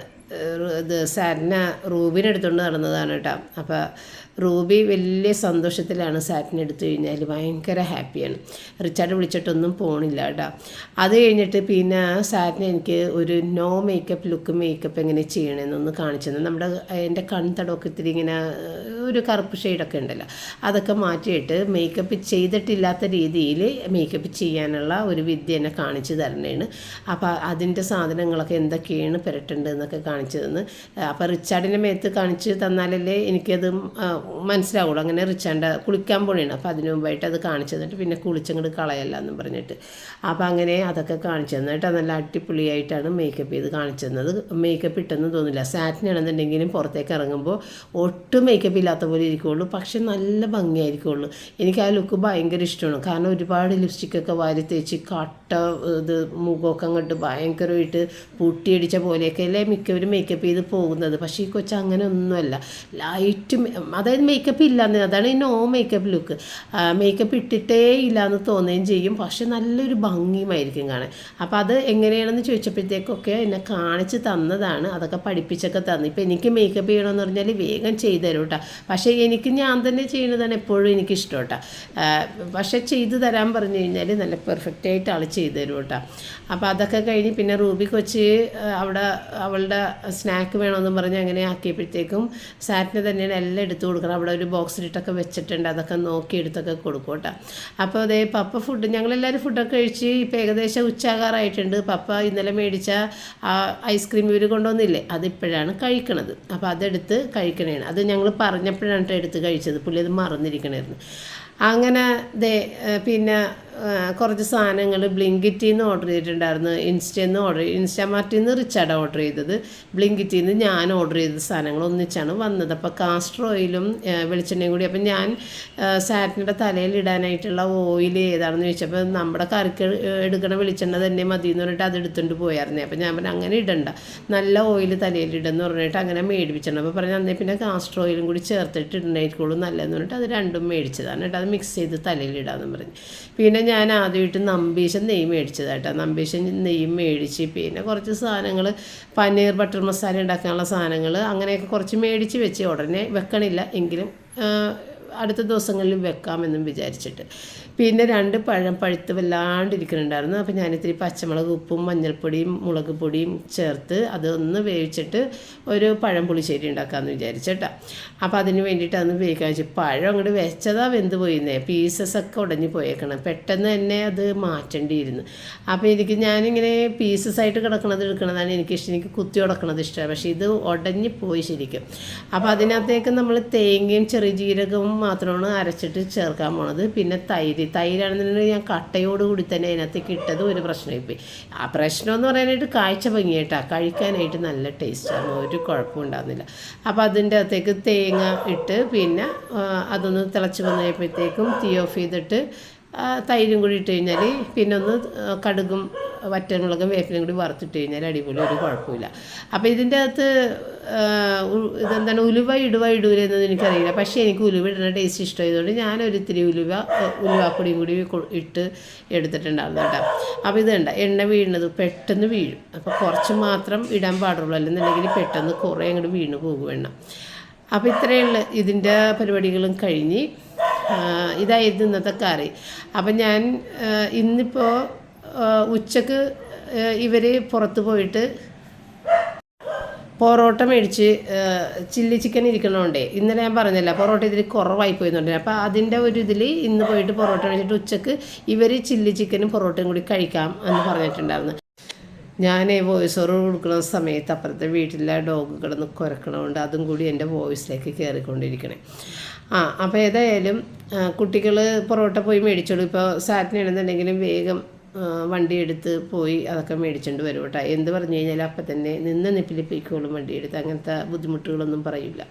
ഇത് സാറ്റിനെ റൂബിനെടുത്തുകൊണ്ട് നടന്നതാണ് കേട്ടോ. അപ്പോൾ റൂബി വലിയ സന്തോഷത്തിലാണ് സാറ്റിനെ എടുത്തു കഴിഞ്ഞാൽ, ഭയങ്കര ഹാപ്പിയാണ്. റിച്ചാർഡ് വിളിച്ചിട്ടൊന്നും പോണില്ല കേട്ടോ. അത് കഴിഞ്ഞിട്ട് പിന്നെ സാറ്റിനെ എനിക്ക് ഒരു നോ മേക്കപ്പ് എങ്ങനെ ചെയ്യണമെന്നൊന്ന് കാണിച്ചു തന്നെ. എൻ്റെ കൺതടമൊക്കെ ഇത്തിരി ഇങ്ങനെ ഒരു കറുപ്പ് ഷെയ്ഡൊക്കെ ഉണ്ടല്ലോ, അതൊക്കെ മാറ്റിയിട്ട് മേക്കപ്പ് ചെയ്തിട്ടില്ലാത്ത രീതിയിൽ മേക്കപ്പ് ചെയ്യാനുള്ള ഒരു വിദ്യ എന്നെ കാണിച്ചു തരണേണ്. അപ്പോൾ അതിൻ്റെ സാധനങ്ങളൊക്കെ എന്തൊക്കെയാണ് പുരട്ടേണ്ടതെന്നൊക്കെ കാണിച്ചു തന്ന്. അപ്പോൾ റിച്ചാർഡിൻ്റെ മേത്ത് കാണിച്ച് തന്നാലല്ലേ എനിക്കത് മനസ്സിലാവുള്ളൂ. അങ്ങനെ റിച്ചാർഡ് കുളിക്കാൻ പോണേണ്. അപ്പോൾ അതിന് മുമ്പായിട്ട് അത് കാണിച്ചു തന്നിട്ട് പിന്നെ കുളിച്ചങ്ങോട്ട് കളയല്ല എന്നും പറഞ്ഞിട്ട് അപ്പോൾ അങ്ങനെ അതൊക്കെ കാണിച്ചു തന്നിട്ട് നല്ല അടിപൊളിയായിട്ടാണ് മേക്കപ്പ് ചെയ്ത് കാണിച്ചു തന്നത്. മേക്കപ്പ് ഇട്ടെന്ന് തോന്നില്ല. സാറ്റിനാണെന്നുണ്ടെങ്കിലും പുറത്തേക്ക് ഇറങ്ങുമ്പോൾ ഒട്ടും മേക്കപ്പ് ഇല്ലാത്ത പോലെ ഇരിക്കുകയുള്ളൂ, പക്ഷെ നല്ല ഭംഗിയായിരിക്കുള്ളൂ. എനിക്ക് ആ ലുക്ക് ഭയങ്കര ഇഷ്ടമാണ്. കാരണം ഒരുപാട് ലിപ്സ്റ്റിക്കൊക്കെ വാരി തേച്ച് ഇത് മുഖമൊക്കെ അങ്ങോട്ട് ഭയങ്കരമായിട്ട് പൂട്ടിയടിച്ച പോലെയൊക്കെ അല്ലേ മിക്കവരും മേക്കപ്പ് ചെയ്ത് പോകുന്നത്. പക്ഷേ ഈ കൊച്ചു അങ്ങനെ ഒന്നുമല്ല. ലൈറ്റ് അതായത് മേക്കപ്പ് ഇല്ലാന്ന്, അതാണ് ഈ നോ മേക്കപ്പ് ലുക്ക്. മേക്കപ്പ് ഇട്ടിട്ടേ ഇല്ലയെന്ന് തോന്നുകയും ചെയ്യും, പക്ഷെ നല്ലൊരു ഭംഗിയുമായിരിക്കും കാണാൻ. അപ്പോൾ അത് എങ്ങനെയാണെന്ന് ചോദിച്ചപ്പോഴത്തേക്കൊക്കെ എന്നെ കാണിച്ച് തന്നതാണ്. അതൊക്കെ പഠിപ്പിച്ചൊക്കെ തന്നു. ഇപ്പോൾ എനിക്ക് മേക്കപ്പ് ചെയ്യണമെന്ന് പറഞ്ഞാൽ വേഗം ചെയ്തു തരും കേട്ടോ. പക്ഷേ എനിക്ക് ഞാൻ തന്നെ ചെയ്യുന്നതാണ് എപ്പോഴും എനിക്കിഷ്ടം കേട്ടോ. പക്ഷേ ചെയ്തു തരാൻ പറഞ്ഞു കഴിഞ്ഞാൽ നല്ല പെർഫെക്റ്റായിട്ട് ആൾ ചെയ്തു തരും കേട്ടോ. അപ്പോൾ അതൊക്കെ കഴിഞ്ഞ് പിന്നെ റൂബി കൊച്ച് അവിടെ അവളുടെ സ്നാക്ക് വേണമെന്നും പറഞ്ഞ് അങ്ങനെ ആക്കിയപ്പോഴത്തേക്കും സാറ്റിന് തന്നെയാണ് എല്ലാം എടുത്തു കൊടുക്കണം. അവിടെ ഒരു ബോക്സിലിട്ടൊക്കെ വെച്ചിട്ടുണ്ട്, അതൊക്കെ നോക്കി എടുത്തൊക്കെ കൊടുക്കും കേട്ടോ. അപ്പോൾ അതേ പപ്പ ഞങ്ങളെല്ലാവരും ഫുഡൊക്കെ കഴിച്ച് ഇപ്പോൾ ഏകദേശം ഉച്ചാകാറായിട്ടുണ്ട്. പപ്പ ഇന്നലെ മേടിച്ച ആ ഐസ്ക്രീം ഇവർ കൊണ്ടുവന്നില്ലേ, അതിപ്പോഴാണ് കഴിക്കണത്. അപ്പോൾ അതെടുത്ത് കഴിക്കണേണ്. അത് ഞങ്ങൾ പറഞ്ഞപ്പോഴാണ് എടുത്ത് കഴിച്ചത്. പുള്ളി അത് മറന്നിരിക്കണമായിരുന്നു. അങ്ങനെ പിന്നെ കുറച്ച് സാധനങ്ങൾ ബ്ലിങ്കിറ്റിൽ നിന്ന് ഓർഡർ ചെയ്തിട്ടുണ്ടായിരുന്നു. ഇൻസ്റ്റാമാർട്ടിൽ നിന്ന് റിച്ചാർഡ് ഓർഡർ ചെയ്തത്. ബ്ലിങ്കിറ്റിൽ നിന്ന് ഞാൻ ഓർഡർ ചെയ്ത സാധനങ്ങൾ ഒന്നിച്ചാണ് വന്നത്. അപ്പോൾ കാസ്റ്റർ ഓയിലും വെളിച്ചെണ്ണയും കൂടി. അപ്പം ഞാൻ സാറ്റിൻ്റെ തലയിൽ ഇടാനായിട്ടുള്ള ഓയിൽ ഏതാണെന്ന് ചോദിച്ചപ്പോൾ നമ്മുടെ കറിക്ക് എടുക്കണ വെളിച്ചെണ്ണ തന്നെ മതി എന്ന് പറഞ്ഞിട്ട് അത് എടുത്തുകൊണ്ട് പോയായിരുന്നേ. അപ്പോൾ ഞാൻ പറഞ്ഞു അങ്ങനെ ഇടണ്ട, നല്ല ഓയിൽ തലയിലിടെന്ന് പറഞ്ഞിട്ട് അങ്ങനെ മേടിപ്പിച്ചിട്ടുണ്ട്. അപ്പോൾ പറഞ്ഞു അന്നേ പിന്നെ കാസ്റ്റർ ഓയിലും കൂടി ചേർത്തിട്ട് ഇടണേക്കുള്ളൂ നല്ലതെന്ന് പറഞ്ഞിട്ട് അത് രണ്ടും മേടിച്ചതാണ് കേട്ടോ. അത് മിക്സ് ചെയ്ത് തലയിലിടാമെന്ന് പറഞ്ഞു. പിന്നെ ഞാൻ ആദ്യമായിട്ട് നമ്പീശൻ നെയ്യ് മേടിച്ചതാട്ടോ. നമ്പീശൻ നെയ്യ് മേടിച്ച് പിന്നെ കുറച്ച് സാധനങ്ങൾ പനീർ ബട്ടർ മസാല ഉണ്ടാക്കാനുള്ള സാധനങ്ങൾ അങ്ങനെയൊക്കെ കുറച്ച് മേടിച്ച് വെച്ച് ഉടനെ വെക്കണില്ല, എങ്കിലും അടുത്ത ദിവസങ്ങളിൽ വെക്കാമെന്നും വിചാരിച്ചിട്ട്. പിന്നെ 2 പഴം പഴുത്ത് വല്ലാണ്ടിരിക്കുന്നുണ്ടായിരുന്നു. അപ്പോൾ ഞാനിത്തിരി പച്ചമുളക്, ഉപ്പും മഞ്ഞൾപ്പൊടിയും മുളക് പൊടിയും ചേർത്ത് അതൊന്ന് വേവിച്ചിട്ട് ഒരു പഴം പുളിശ്ശേരി ഉണ്ടാക്കാമെന്ന് വിചാരിച്ചേട്ടാ. അപ്പോൾ അതിന് വേണ്ടിയിട്ട് അതൊന്ന് വേവിക്കാൻ വെച്ചു. പഴം അങ്ങോട്ട് വെച്ചതാ വെന്ത് പോയിരുന്നേ, പീസസൊക്കെ ഉടഞ്ഞു പോയേക്കണം. പെട്ടെന്ന് തന്നെ അത് മാറ്റേണ്ടിയിരുന്നു. അപ്പോൾ ഞാനിങ്ങനെ പീസസായിട്ട് എടുക്കണതാണ് എനിക്കിഷ്ടം. എനിക്ക് കുത്തി ഉടക്കണത് ഇഷ്ടമാണ്. പക്ഷേ ഇത് ഉടഞ്ഞു പോയി ശരിക്കും. അപ്പോൾ അതിനകത്തേക്ക് നമ്മൾ തേങ്ങയും ചെറിയ ജീരകവും മാത്രമാണ് അരച്ചിട്ട് ചേർക്കാൻ പോണത്. പിന്നെ തൈരാണെന്നുണ്ടെങ്കിൽ ഞാൻ കട്ടയോടുകൂടി തന്നെ അതിനകത്തേക്ക് ഇട്ടത് ഒരു പ്രശ്നമായിപ്പോയി. ആ പ്രശ്നമെന്ന് പറയാനായിട്ട് കാഴ്ച ഭംഗിയായിട്ടാണ്, കഴിക്കാനായിട്ട് നല്ല ടേസ്റ്റാണ്, ഒരു കുഴപ്പമുണ്ടാകുന്നില്ല. അപ്പോൾ അതിൻ്റെ അകത്തേക്ക് തേങ്ങ ഇട്ട് പിന്നെ അതൊന്ന് തിളച്ച് വന്നപ്പോഴത്തേക്കും തീ ഓഫ് ചെയ്തിട്ട് തൈരും കൂടി ഇട്ട് കഴിഞ്ഞാൽ പിന്നെ ഒന്ന് കടുകും വറ്റൽമുളകും വേപ്പിലും കൂടി വറുത്തിട്ട് കഴിഞ്ഞാൽ അടിപൊളി, ഒരു കുഴപ്പമില്ല. അപ്പോൾ ഇതിൻ്റെ അകത്ത് ഇതെന്താണ് ഉലുവ ഇടൂലെന്നത് എനിക്കറിയില്ല. പക്ഷേ എനിക്ക് ഉലുവ ഇടുന്ന ടേസ്റ്റ് ഇഷ്ടമായതുകൊണ്ട് ഞാനൊരിത്തിരി ഉലുവാപ്പൊടിയും കൂടി ഇട്ട് എടുത്തിട്ടുണ്ടായിരുന്നു കേട്ടോ. അപ്പോൾ ഇതുണ്ട് എണ്ണ വീഴുന്നത് പെട്ടെന്ന് വീഴും. അപ്പോൾ കുറച്ച് മാത്രം ഇടാൻ പാടുള്ളൂ, അല്ലെന്നുണ്ടെങ്കിൽ പെട്ടെന്ന് കുറേ അങ്ങോട്ട് വീണ് പോകും എണ്ണ. അപ്പോൾ ഇത്രയുള്ള ഇതിൻ്റെ പരിപാടികളും കഴിഞ്ഞ് ഇതായിരുന്നു ഇന്നത്തെ കറി. അപ്പം ഞാൻ ഇന്നിപ്പോൾ ഉച്ചക്ക് ഇവർ പുറത്ത് പോയിട്ട് പൊറോട്ട മേടിച്ച് ചില്ലി ചിക്കൻ ഇരിക്കണോണ്ടേ ഇന്നലെ ഞാൻ പറഞ്ഞില്ല പൊറോട്ട ഇതിൽ കുറവായി പോയെന്നുണ്ട്. അപ്പോൾ അതിൻ്റെ ഒരു ഇതിൽ ഇന്ന് പോയിട്ട് പൊറോട്ട മേടിച്ചിട്ട് ഉച്ചക്ക് ഇവർ ചില്ലി ചിക്കനും പൊറോട്ടയും കൂടി കഴിക്കാം എന്ന് പറഞ്ഞിട്ടുണ്ടായിരുന്നു. ഞാൻ വോയിസ് ഓവർ കൊടുക്കുന്ന സമയത്ത് അപ്പുറത്തെ വീട്ടിലെ ഡോഗ് കിടന്ന് കുരക്കണതുകൊണ്ട് അതും കൂടി എൻ്റെ വോയിസിലേക്ക് കയറിക്കൊണ്ടിരിക്കണേ. അപ്പോൾ ഏതായാലും കുട്ടികൾ പൊറോട്ട പോയി മേടിച്ചോളൂ. ഇപ്പോൾ സാറ്റിനാണെന്നുണ്ടെങ്കിലും വേഗം വണ്ടി എടുത്ത് പോയി അതൊക്കെ മേടിച്ചുകൊണ്ട് വരും കേട്ടോ. എന്ത് പറഞ്ഞു കഴിഞ്ഞാൽ അപ്പം തന്നെ നിപ്പിൽ പൊയ്ക്കോളും വണ്ടി എടുത്ത്, അങ്ങനത്തെ ബുദ്ധിമുട്ടുകളൊന്നും പറയില്ല.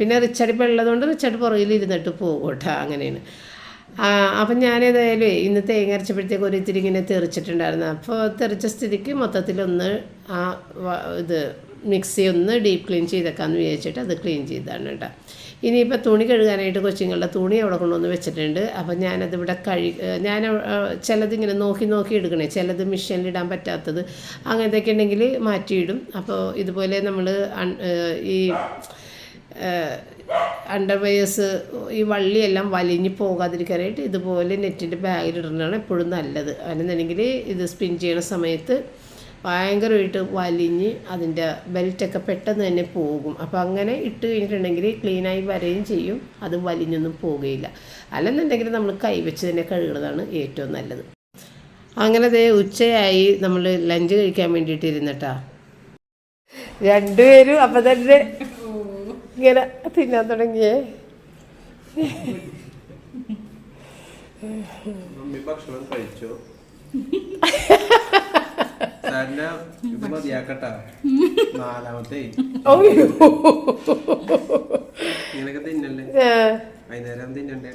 പിന്നെ റിച്ചാർഡ് ഇപ്പോൾ ഉള്ളതുകൊണ്ട് റിച്ചാർഡ് പുറകിൽ ഇരുന്നിട്ട് പോകും കേട്ടോ, അങ്ങനെയാണ്. അപ്പം ഞാനേതായാലും ഇന്ന് തേങ്ങ അരച്ചപ്പോഴത്തേക്ക് ഒരു ഇത്തിരി ഇങ്ങനെ തെറിച്ചിട്ടുണ്ടായിരുന്നു. അപ്പോൾ തെറിച്ച സ്ഥിതിക്ക് മൊത്തത്തിലൊന്ന് ഇത് മിക്സി ഒന്ന് ഡീപ്പ് ക്ലീൻ ചെയ്തേക്കാമെന്ന് വിചാരിച്ചിട്ട് അത് ക്ലീൻ ചെയ്താണ് കേട്ടോ. ഇനിയിപ്പോൾ തുണി കഴുകാനായിട്ട് കൊച്ചുങ്ങളുടെ തുണി അവിടെ കൊണ്ടുവന്ന് വെച്ചിട്ടുണ്ട്. അപ്പോൾ ഞാനതിവിടെ ഞാൻ ചിലതിങ്ങനെ നോക്കി എടുക്കണേ, ചിലത് മെഷീനിലിടാൻ പറ്റാത്തത് അങ്ങനത്തെയൊക്കെ ഉണ്ടെങ്കിൽ മാറ്റിയിടും. അപ്പോൾ ഇതുപോലെ നമ്മൾ ഈ അണ്ടർവെയേഴ്സ് ഈ വള്ളിയെല്ലാം വലിഞ്ഞ് പോകാതിരിക്കാനായിട്ട് ഇതുപോലെ നെറ്റിൻ്റെ ബാഗിലിടുന്നതാണ് എപ്പോഴും നല്ലത്. അല്ലെന്നുണ്ടെങ്കിൽ ഇത് സ്പിൻ ചെയ്യണ സമയത്ത് ഭയങ്കരമായിട്ട് വലിഞ്ഞ് അതിൻ്റെ ബെൽറ്റൊക്കെ പെട്ടെന്ന് തന്നെ പോകും. അപ്പോൾ അങ്ങനെ ഇട്ട് കഴിഞ്ഞിട്ടുണ്ടെങ്കിൽ ക്ലീനായി വരികയും ചെയ്യും, അത് വലിഞ്ഞൊന്നും പോവുകയില്ല. അല്ലെന്നുണ്ടെങ്കിൽ നമ്മൾ കൈവച്ച് തന്നെ കഴുകുന്നതാണ് ഏറ്റവും നല്ലത്. അങ്ങനെ ഉച്ചയായി നമ്മൾ ലഞ്ച് കഴിക്കാൻ വേണ്ടിയിട്ട് ഇരുന്നിട്ടാ രണ്ടുപേരും അപ്പം തന്നെ ഇങ്ങനെ തിന്നാൻ തുടങ്ങിയേ. ഭക്ഷണം കഴിച്ചോ? ഇത് മതിയാക്കട്ടാ, നാലാമത്തെ ഇങ്ങനൊക്കെ തിന്നല്ലേ, വൈകുന്നേരം തിന്നണ്ടേ,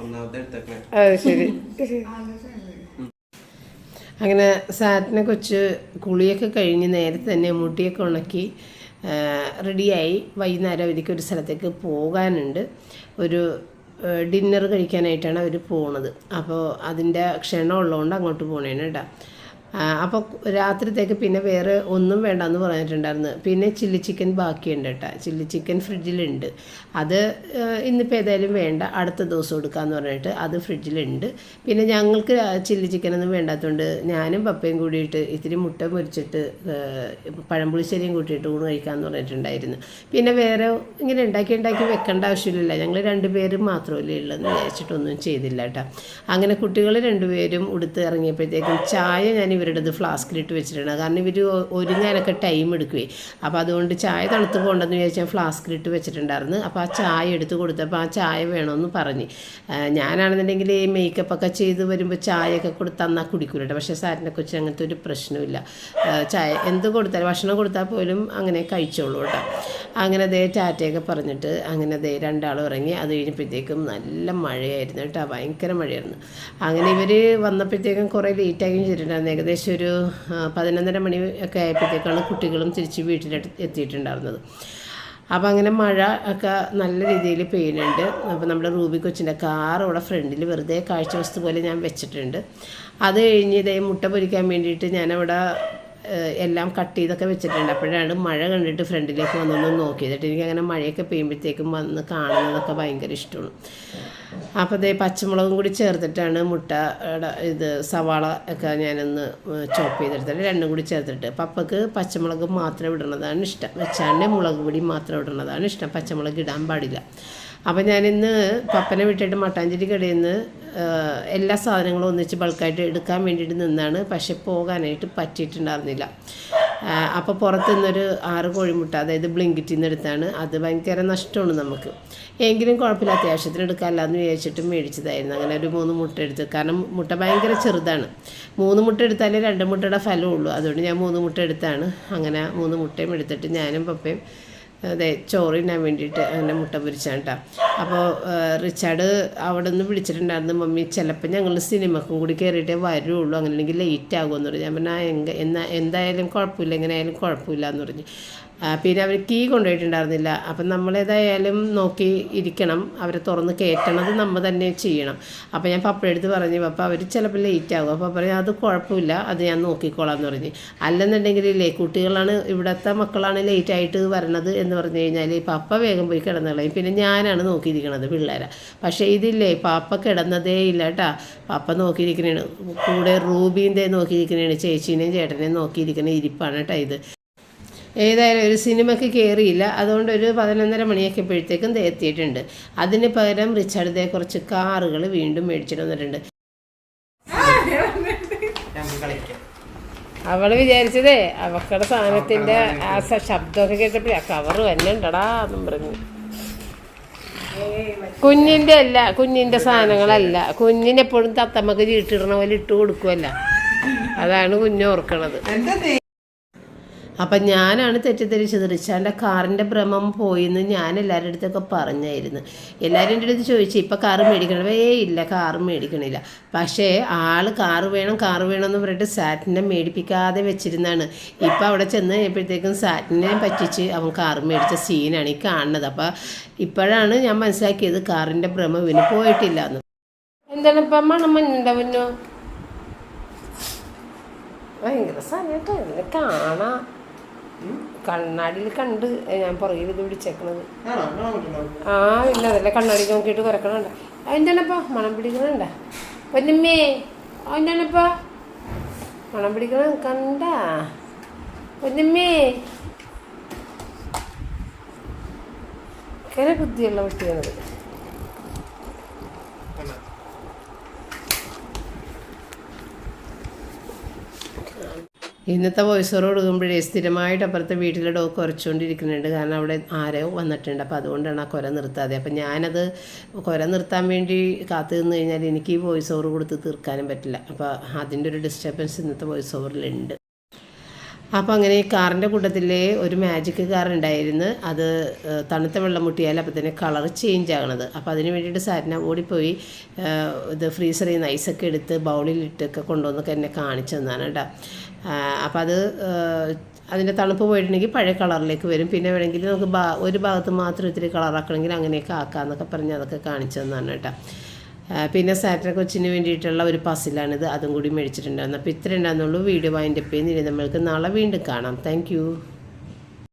ഒന്നാമത്തെ എടുത്തേ. അത് ശരി. അങ്ങനെ സാറ്റിനെ കൊച്ച് കുളിയൊക്കെ കഴിഞ്ഞ് നേരത്തെ തന്നെ മുടിയൊക്കെ ഉണക്കി റെഡിയായി. വൈകുന്നേരം അവർക്ക് ഒരു സ്ഥലത്തേക്ക് പോകാനുണ്ട്, ഒരു ഡിന്നർ കഴിക്കാനായിട്ടാണ് അവർ പോണത്. അപ്പോൾ അതിൻ്റെ ക്ഷണം ഉള്ളതുകൊണ്ട് അങ്ങോട്ട് പോകണേന് കേട്ടോ. അപ്പോൾ രാത്രിത്തേക്ക് പിന്നെ വേറെ ഒന്നും വേണ്ടെന്ന് പറഞ്ഞിട്ടുണ്ടായിരുന്നു. പിന്നെ ചില്ലി ചിക്കൻ ബാക്കിയുണ്ട് കേട്ടോ, ചില്ലി ചിക്കൻ ഫ്രിഡ്ജിലുണ്ട്. അത് ഇന്നിപ്പോൾ ഏതായാലും വേണ്ട, അടുത്ത ദിവസം എടുക്കാമെന്ന് പറഞ്ഞിട്ട് അത് ഫ്രിഡ്ജിലുണ്ട്. പിന്നെ ഞങ്ങൾക്ക് ചില്ലി ചിക്കനൊന്നും വേണ്ടാത്തതുകൊണ്ട് ഞാനും പപ്പയും കൂടിയിട്ട് ഇത്തിരി മുട്ട പൊരിച്ചിട്ട് പഴംപുളിശ്ശേരിയും കൂട്ടിയിട്ട് ഊണ് കഴിക്കാമെന്ന് പറഞ്ഞിട്ടുണ്ടായിരുന്നു. പിന്നെ വേറെ ഇങ്ങനെ ഉണ്ടാക്കി വെക്കേണ്ട ആവശ്യമില്ല, ഞങ്ങൾ 2 പേരും മാത്രമല്ലേ ഉള്ളതെന്ന് വിചാരിച്ചിട്ടൊന്നും ചെയ്തില്ല കേട്ടോ. അങ്ങനെ കുട്ടികൾ 2 പേരും ഉടുത്ത് ഇറങ്ങിയപ്പോഴത്തേക്കും ചായ ഞാൻ ഇവരുടേത് ഫ്ലാസ്കിലിട്ട് വെച്ചിട്ടുണ്ട്. കാരണം ഇവർ ഒരുങ്ങാനൊക്കെ ടൈം എടുക്കുകയെ. അപ്പോൾ അതുകൊണ്ട് ചായ തണുത്ത് പോകണ്ടെന്ന് വിചാരിച്ചാൽ ഫ്ലാസ്കിലിട്ട് വെച്ചിട്ടുണ്ടായിരുന്നു. അപ്പോൾ ആ ചായ എടുത്ത് കൊടുത്തപ്പോൾ ആ ചായ വേണമെന്ന് പറഞ്ഞ്. ഞാനാണെന്നുണ്ടെങ്കിൽ ഈ മേക്കപ്പൊക്കെ ചെയ്ത് വരുമ്പോൾ ചായയൊക്കെ തന്നാൽ കുടിക്കൂലട്ടോ. പക്ഷേ സാറ്റിനെ കുറിച്ച് അങ്ങനത്തെ ഒരു പ്രശ്നമില്ല. ചായ എന്ത് കൊടുത്താലും ഭക്ഷണം കൊടുത്താൽ പോലും അങ്ങനെ കഴിച്ചോളൂ കേട്ടോ. അങ്ങനെ അതേ ടാറ്റയൊക്കെ പറഞ്ഞിട്ട് അങ്ങനെ അതേ രണ്ടാളും ഇറങ്ങി. അത് കഴിഞ്ഞപ്പോഴത്തേക്കും നല്ല മഴയായിരുന്നു കേട്ടോ, ഭയങ്കര മഴയായിരുന്നു. അങ്ങനെ ഇവർ വന്നപ്പോഴത്തേക്കും കുറേ ലേറ്റാകുകയും ചെയ്തിട്ടുണ്ടായിരുന്നു. ഏകദേശം ഒരു 11:30 മണി ഒക്കെ ആയപ്പോഴത്തേക്കാണ് കുട്ടികളും തിരിച്ച് വീട്ടിലെത്തിയിട്ടുണ്ടായിരുന്നത്. അപ്പോൾ അങ്ങനെ മഴ ഒക്കെ നല്ല രീതിയിൽ പെയ്യുന്നുണ്ട്. അപ്പോൾ നമ്മുടെ റൂബി കൊച്ചിൻ്റെ കാർ ഇവിടെ ഫ്രണ്ടിൽ വെറുതെ കാഴ്ച വസ്തു പോലെ ഞാൻ വെച്ചിട്ടുണ്ട്. അത് കഴിഞ്ഞ് ഇതേ മുട്ട പൊരിക്കാൻ വേണ്ടിയിട്ട് ഞാനവിടെ എല്ലാം കട്ട് ചെയ്തൊക്കെ വെച്ചിട്ടുണ്ട്. അപ്പോഴാണ് മഴ കണ്ടിട്ട് ഫ്രണ്ടിലേക്ക് വന്നൊന്ന് നോക്കിയതിട്ട് എനിക്കങ്ങനെ മഴയൊക്കെ പെയ്യുമ്പോഴത്തേക്കും വന്ന് കാണുന്നതൊക്കെ ഭയങ്കര ഇഷ്ടമാണ്. അപ്പോൾ അതേ പച്ചമുളകും കൂടി ചേർത്തിട്ടാണ് മുട്ടയുടെ സവാള ഒക്കെ ഞാനൊന്ന് ചോപ്പ് ചെയ്തെടുത്തിട്ട് രണ്ടും കൂടി ചേർത്തിട്ട്. പപ്പക്ക് പച്ചമുളക് മാത്രം ഇടുന്നതാണ് ഇഷ്ടം. വെച്ചാണ്ട് മുളക് പൊടി മാത്രം ഇടുന്നതാണ് ഇഷ്ടം, പച്ചമുളക് ഇടാൻ പാടില്ല. അപ്പം ഞാനിന്ന് പപ്പനെ വിട്ടിട്ട് മട്ടാഞ്ചേരി കടയിൽ നിന്ന് എല്ലാ സാധനങ്ങളും ഒന്നിച്ച് ബൾക്കായിട്ട് എടുക്കാൻ വേണ്ടിയിട്ട് നിന്നാണ്. പക്ഷെ പോകാനായിട്ട് പറ്റിയിട്ടുണ്ടായിരുന്നില്ല. അപ്പോൾ പുറത്തു നിന്നൊരു 6 കോഴിമുട്ട, അതായത് ബ്ലിങ്കിറ്റിൽ നിന്ന് എടുത്താണ്. അത് ഭയങ്കര നഷ്ടമാണ് നമുക്ക്. എങ്കിലും കുഴപ്പമില്ല, അത്യാവശ്യത്തിന് എടുക്കാമല്ലോ എന്ന് വിചാരിച്ചിട്ട് മേടിച്ചതായിരുന്നു. അങ്ങനെ ഒരു 3 മുട്ട എടുത്ത്. കാരണം മുട്ട ഭയങ്കര ചെറുതാണ്. 3 മുട്ട എടുത്താലേ 2 മുട്ടയുടെ ഫലമുള്ളൂ. അതുകൊണ്ട് ഞാൻ 3 മുട്ട എടുത്താണ്. അങ്ങനെ 3 മുട്ടയും എടുത്തിട്ട് ഞാനും പപ്പയും അതെ ചോറ് തിന്നാൻ വേണ്ടിയിട്ട് അങ്ങനെ മുട്ട പൊരിച്ചാണ് കേട്ടോ. അപ്പോൾ റിച്ചാർഡ് അവിടെ നിന്ന് വിളിച്ചിട്ടുണ്ടായിരുന്നു, മമ്മി ചിലപ്പോൾ ഞങ്ങൾ സിനിമക്കും കൂടി കയറിയിട്ടേ വരുള്ളൂ, അങ്ങനെയാണെങ്കിൽ ലേറ്റ് ആകുമെന്ന് പറഞ്ഞു. ഞാൻ പറഞ്ഞാൽ എന്തായാലും കുഴപ്പമില്ല, എങ്ങനെയായാലും കുഴപ്പമില്ല എന്ന് പറഞ്ഞു. പിന്നെ അവർ കീ കൊണ്ടുപോയിട്ടുണ്ടായിരുന്നില്ല. അപ്പം നമ്മളേതായാലും നോക്കി ഇരിക്കണം, അവരെ തുറന്ന് കയറ്റണത് നമ്മൾ തന്നെ ചെയ്യണം. അപ്പോൾ ഞാൻ പപ്പയെടുത്ത് പറഞ്ഞു, പപ്പ അവർ ചിലപ്പോൾ ലേറ്റ് ആകും. അപ്പോൾ പറഞ്ഞു അത് കുഴപ്പമില്ല, അത് ഞാൻ നോക്കിക്കോളാം എന്ന് പറഞ്ഞ്. അല്ലെന്നുണ്ടെങ്കിലേ കുട്ടികളാണ്, ഇവിടുത്തെ മക്കളാണ് ലേറ്റായിട്ട് വരണത് എന്ന് പറഞ്ഞു കഴിഞ്ഞാൽ പപ്പ വേഗം പോയി കിടന്നുകളയും. പിന്നെ ഞാനാണ് നോക്കിയിരിക്കണത് പിള്ളേരെ. പക്ഷേ ഇതില്ലേ, പാപ്പ കിടന്നതേ ഇല്ല കേട്ടോ. പപ്പ നോക്കിയിരിക്കണേണ്, കൂടെ റൂബീൻ്റെ നോക്കിയിരിക്കണേണ്, ചേച്ചീനെയും ചേട്ടനെയും നോക്കിയിരിക്കണ ഇരിപ്പാണ് കേട്ടോ ഇത്. ഏതായാലും ഒരു സിനിമയ്ക്ക് കയറിയില്ല. അതുകൊണ്ട് ഒരു 11:30 മണിയൊക്കെ ആയപ്പോഴത്തേക്കും എത്തിയിട്ടുണ്ട്. അതിന് പകരം റിച്ചാർഡ് കുറച്ച് കാറുകൾ വീണ്ടും മേടിച്ചിട്ട് വന്നിട്ടുണ്ട്. അവള് വിചാരിച്ചതേ അവക്കടെ സാധനത്തിൻ്റെ ആ ശബ്ദമൊക്കെ കേട്ടപ്പോൾ ആ കവറ് വന്നിണ്ടടാ എന്നും പറഞ്ഞു. കുഞ്ഞിൻ്റെ സാധനങ്ങളല്ല. കുഞ്ഞിനെപ്പോഴും തത്തമ്മക്ക് ചീട്ടിടണ പോലെ ഇട്ട് കൊടുക്കുമല്ല, അതാണ് കുഞ്ഞ് ഓർക്കണത്. അപ്പം ഞാനാണ് തെറ്റിദ്ധരിച്ചത്. റിച്ചാൻ്റെ കാറിൻ്റെ ഭ്രമം പോയിന്ന് ഞാൻ എല്ലാവരുടെ അടുത്തൊക്കെ പറഞ്ഞായിരുന്നു. എല്ലാവരും എൻ്റെ അടുത്ത് ചോദിച്ചു ഇപ്പം കാറ് മേടിക്കണം. ഇല്ല, കാറ് മേടിക്കണില്ല. പക്ഷേ ആൾ കാറ് വേണം എന്ന് പറഞ്ഞിട്ട് സാറ്റിനെ മേടിപ്പിക്കാതെ വെച്ചിരുന്നാണ്. ഇപ്പം അവിടെ ചെന്ന് കഴിഞ്ഞപ്പോഴത്തേക്കും സാറ്റിനെ പറ്റിച്ച് അവൻ കാറ് മേടിച്ച സീനാണ് ഈ കാണുന്നത്. അപ്പം ഇപ്പോഴാണ് ഞാൻ മനസ്സിലാക്കിയത് കാറിൻ്റെ ഭ്രമം ഇവന് പോയിട്ടില്ല എന്ന്. എന്താണ് ഇപ്പം മണ്ണുണ്ടാവുന്നോ? ഭയങ്കര സമയട്ടോ ഇതിനെ കാണാം. കണ്ണാടിയിൽ കണ്ട് ഞാൻ പുറകിൽ ഇത് പിടിച്ചേക്കണത്. പിന്നെ അതല്ലേ കണ്ണാടി നോക്കിയിട്ട് കുരക്കണണ്ട. അതിൻ്റെപ്പ മണം പിടിക്കണണ്ട പൊന്നമ്മേ, അതിൻ്റെപ്പ മണം പിടിക്കണ കണ്ട പൊന്നമ്മേ. ഭയങ്കര ബുദ്ധിയുള്ള കുട്ടിയാണത്. ഇന്നത്തെ വോയിസ് ഓവർ കൊടുക്കുമ്പോഴേ സ്ഥിരമായിട്ട് അപ്പുറത്തെ വീട്ടിലെ ഡോഗ് കുറച്ചുകൊണ്ടിരിക്കുന്നുണ്ട്. കാരണം അവിടെ ആരോ വന്നിട്ടുണ്ട്. അപ്പോൾ അതുകൊണ്ടാണ് ആ കുര നിർത്താതെ. അപ്പം ഞാനത് കുര നിർത്താൻ വേണ്ടി കാത്തു നിന്ന് കഴിഞ്ഞാൽ എനിക്ക് ഈ വോയിസ് ഓവർ കൊടുത്ത് തീർക്കാനും പറ്റില്ല. അപ്പോൾ അതിൻ്റെ ഒരു ഡിസ്റ്റർബൻസ് ഇന്നത്തെ വോയിസ് ഓവറിലുണ്ട്. അപ്പോൾ അങ്ങനെ ഈ കാറിൻ്റെ കൂട്ടത്തിൽ ഒരു മാജിക് കാർ ഉണ്ടായിരുന്നു. അത് തണുത്ത വെള്ളം മുട്ടിയാൽ അപ്പോൾ തന്നെ കളർ ചേഞ്ച് ആകണത്. അപ്പോൾ അതിന് വേണ്ടിയിട്ട് സാരിന ഓടിപ്പോയി ഇത് ഫ്രീസറിൽ നിന്ന് ഐസൊക്കെ എടുത്ത് ബൗളിലിട്ടൊക്കെ കൊണ്ടുവന്നൊക്കെ എന്നെ കാണിച്ചു തന്നാണ് കേട്ടോ. അപ്പോൾ അത് അതിൻ്റെ തണുപ്പ് പോയിട്ടുണ്ടെങ്കിൽ പഴയ കളറിലേക്ക് വരും. പിന്നെ വേണമെങ്കിൽ നമുക്ക് ഒരു ഭാഗത്ത് മാത്രം ഇത്തിരി കളറാക്കണമെങ്കിൽ അങ്ങനെയൊക്കെ ആക്കാമെന്നൊക്കെ പറഞ്ഞ് അതൊക്കെ കാണിച്ചു തന്നാണ് കേട്ടോ. പിന്നെ സാറ്റർഡേ കൊച്ചിന് വേണ്ടിയിട്ടുള്ള ഒരു പസിലാണിത്, അതും കൂടി മേടിച്ചിട്ടുണ്ടായിരുന്നു. അപ്പോൾ ഇത്ര ഉണ്ടാകുന്നുള്ളൂ. വീഡിയോ വൈൻഡപ്പ് ചെയ്യുന്നില്ല. നമ്മൾക്ക് നാളെ വീണ്ടും കാണാം. താങ്ക്